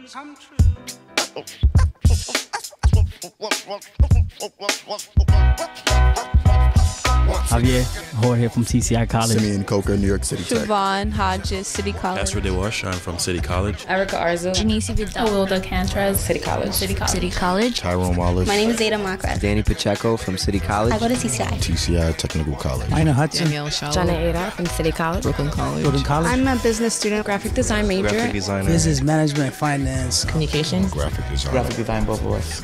come true. Javier Jorge from TCI College. Simeon Coker, New York City Tech. Siobhan Hodges, City College. Esther DeWash, I'm from City College. Erica Arzo. Janice Vidal. Wilda Cantraz, City College. City College. Tyrone Wallace. My name is Zeta Makra. Danny Pacheco from City College. I go to TCI. TCI Technical College. Ina Hudson. Danielle Shaw. Jana Ada from City College. Brooklyn College. Brooklyn College. I'm a business student. Graphic design major. Graphic designer. Business management, finance. Communications. Graphic design. Graphic design, both of us.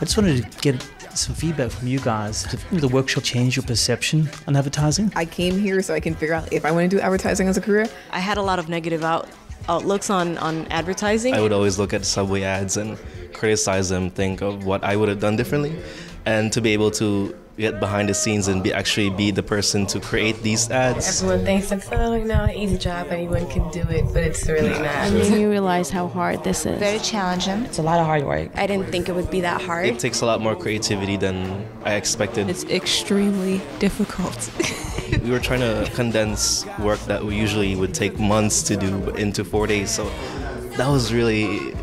I just wanted to get some feedback from you guys. Did the workshop change your perception on advertising? I came here so I can figure out if I want to do advertising as a career. I had a lot of negative outlooks on advertising. I would always look at Subway ads and criticize them, think of what I would have done differently. And to be able to get behind the scenes and actually be the person to create these ads. Everyone thinks it's an easy job, anyone can do it, but it's really not. And then you realize how hard this is. Very challenging. It's a lot of hard work. I didn't think it would be that hard. It takes a lot more creativity than I expected. It's extremely difficult. We were trying to condense work that we usually would take months to do into 4 days. So that was really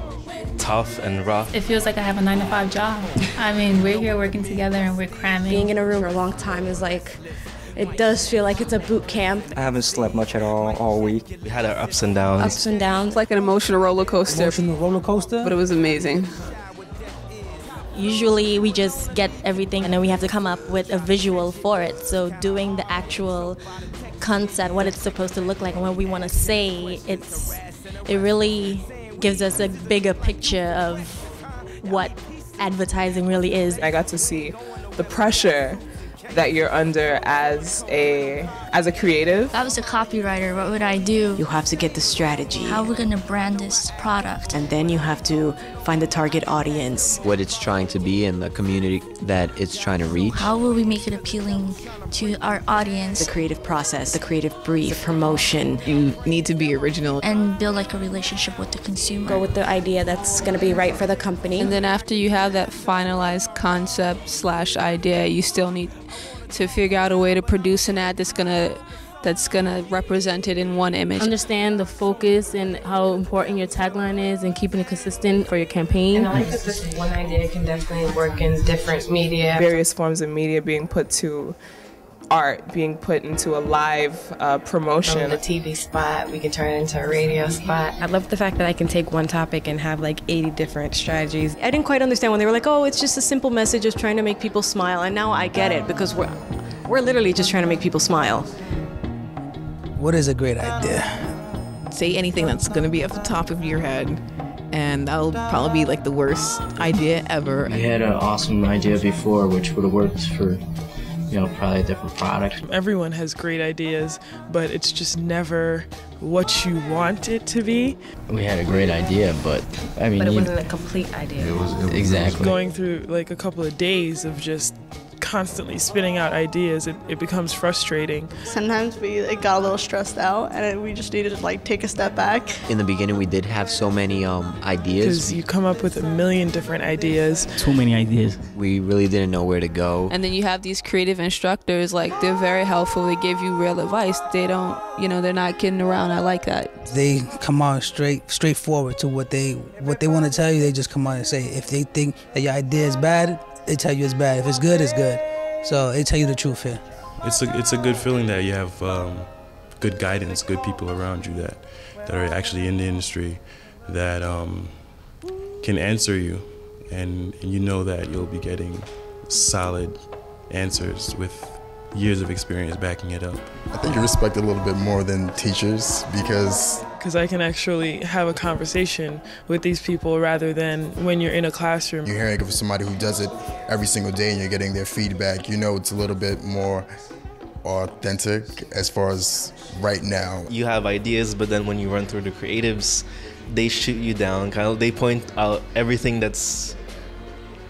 tough and rough. It feels like I have a 9-to-5 job. I mean, we're here working together and we're cramming. Being in a room for a long time is like, it does feel like it's a boot camp. I haven't slept much at all week. We had our ups and downs. Ups and downs. It's like an emotional roller coaster. Emotional roller coaster. But it was amazing. Usually we just get everything and then we have to come up with a visual for it. So doing the actual concept, what it's supposed to look like and what we want to say, it really gives us a bigger picture of what advertising really is. I got to see the pressure that you're under as a creative. If I was a copywriter, what would I do? You have to get the strategy. How are we going to brand this product? And then you have to find the target audience. What it's trying to be and the community that it's trying to reach. How will we make it appealing to our audience? The creative process, the creative brief, the promotion. You need to be original. And build like a relationship with the consumer. Go with the idea that's going to be right for the company. And then after you have that finalized concept / idea, you still need to figure out a way to produce an ad that's gonna represent it in one image. Understand the focus and how important your tagline is and keeping it consistent for your campaign. And I like that this one idea can definitely work in different media. Various forms of media being put to art, being put into a live promotion. From the TV spot, we can turn it into a radio spot. I love the fact that I can take one topic and have like 80 different strategies. I didn't quite understand when they were like, oh, it's just a simple message of trying to make people smile. And now I get it because we're literally just trying to make people smile. What is a great idea? Say anything that's going to be off the top of your head, and that'll probably be like the worst idea ever. We had an awesome idea before, which would have worked for, probably a different product. Everyone has great ideas, but it's just never what you want it to be. We had a great idea, but it wasn't a complete idea. It was exactly. Going through like a couple of days of just constantly spitting out ideas, it becomes frustrating. Sometimes we got a little stressed out and we just needed to take a step back. In the beginning, we did have so many ideas. Because you come up with a million different ideas. Too many ideas. We really didn't know where to go. And then you have these creative instructors, they're very helpful. They give you real advice. They don't, they're not kidding around. I like that. They come out straightforward to what they want to tell you. They just come out and say, if they think that your idea is bad, they tell you it's bad. If it's good, it's good. So they tell you the truth here. It's a good feeling that you have good guidance, good people around you that are actually in the industry that can answer you, and you know that you'll be getting solid answers with years of experience backing it up. I think you're respected a little bit more than teachers because I can actually have a conversation with these people rather than when you're in a classroom. you're hearing it from somebody who does it every single day and you're getting their feedback. It's a little bit more authentic as far as right now. You have ideas, but then when you run through the creatives, they shoot you down. They point out everything that's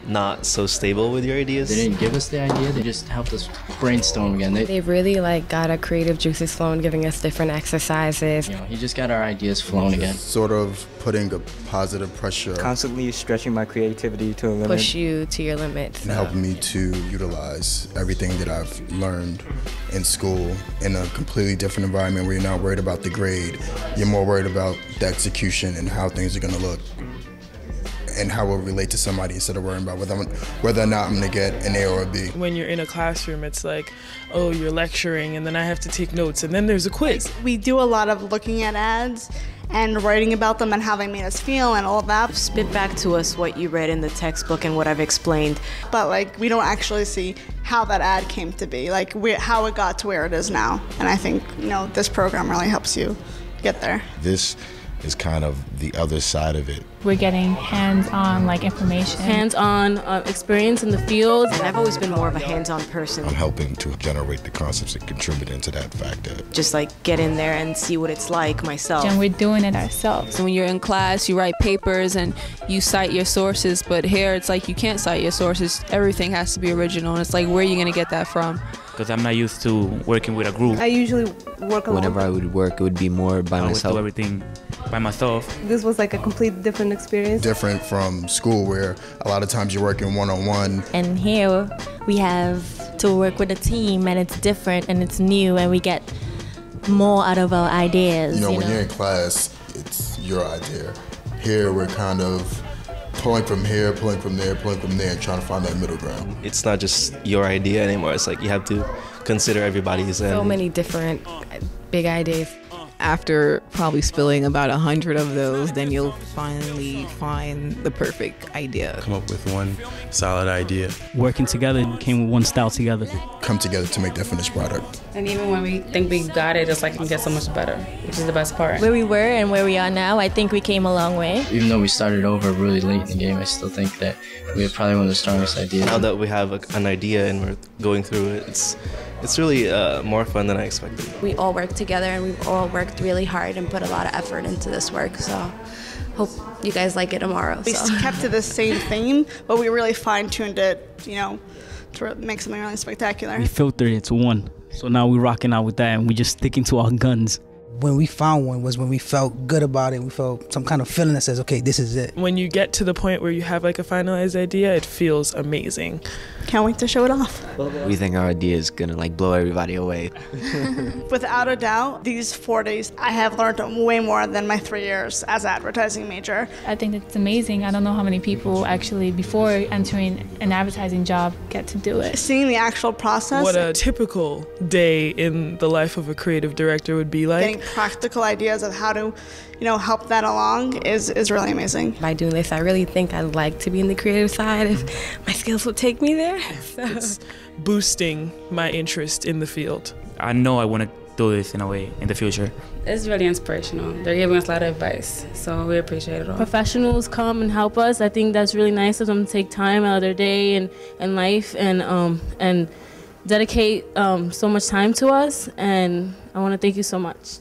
not so stable with your ideas. They didn't give us the idea, they just helped us brainstorm again. They really like got our creative juices flowing, giving us different exercises. He just got our ideas flowing again. Sort of putting a positive pressure. Constantly stretching my creativity to a limit. Push you to your limits. And helping me to utilize everything that I've learned in school in a completely different environment where you're not worried about the grade. You're more worried about the execution and how things are going to look and how it will relate to somebody instead of worrying about whether or not I'm going to get an A or a B. When you're in a classroom, it's like, oh, you're lecturing, and then I have to take notes, and then there's a quiz. We do a lot of looking at ads and writing about them and how they made us feel and all that. Spit back to us what you read in the textbook and what I've explained. But like, we don't actually see how that ad came to be, like how it got to where it is now. And I think, this program really helps you get there. This is kind of the other side of it. We're getting hands-on information. Hands-on experience in the field. And I've always been more of a hands-on person. I'm helping to generate the concepts and contribute into that factor. Just get in there and see what it's like myself. And we're doing it ourselves. When you're in class, you write papers and you cite your sources, but here it's like you can't cite your sources. Everything has to be original, and it's like, where are you going to get that from? Because I'm not used to working with a group. I usually work alone. Whenever I would work, it would be more by myself. I would do everything by myself. This was like a complete different experience. Different from school where a lot of times you're working one-on-one. And here we have to work with a team, and it's different and it's new, and we get more out of our ideas. When you're in class, it's your idea. Here we're kind of pulling from here, pulling from there, and trying to find that middle ground. It's not just your idea anymore. It's like you have to consider everybody's. So many different big ideas. After probably spilling about 100 of those, then you'll finally find the perfect idea. Come up with one solid idea. Working together came one style together. Come together to make that finished product. And even when we think we got it, it's like it can get so much better, which is the best part. Where we were and where we are now, I think we came a long way. Even though we started over really late in the game, I still think that we had probably one of the strongest ideas. Now that we have an idea and we're going through it, it's really more fun than I expected. We all worked together and we've all worked really hard and put a lot of effort into this work, so hope you guys like it tomorrow. We kept to the same theme, but we really fine-tuned it, to make something really spectacular. We filtered it to one, so now we're rocking out with that and we're just sticking to our guns. When we found one was when we felt good about it. We felt some kind of feeling that says, okay, this is it. When you get to the point where you have a finalized idea, it feels amazing. Can't wait to show it off. We think our idea is gonna blow everybody away. Without a doubt, these 4 days, I have learned way more than my 3 years as an advertising major. I think it's amazing. I don't know how many people actually, before entering an advertising job, get to do it. Seeing the actual process. What a typical day in the life of a creative director would be like. Getting practical ideas of how to, help that along is really amazing. By doing this, I really think I'd like to be in the creative side if my skills would take me there. So. It's boosting my interest in the field. I know I want to do this in a way in the future. It's really inspirational. They're giving us a lot of advice, so we appreciate it all. Professionals come and help us. I think that's really nice of them to take time out of their day and life and dedicate so much time to us, and I want to thank you so much.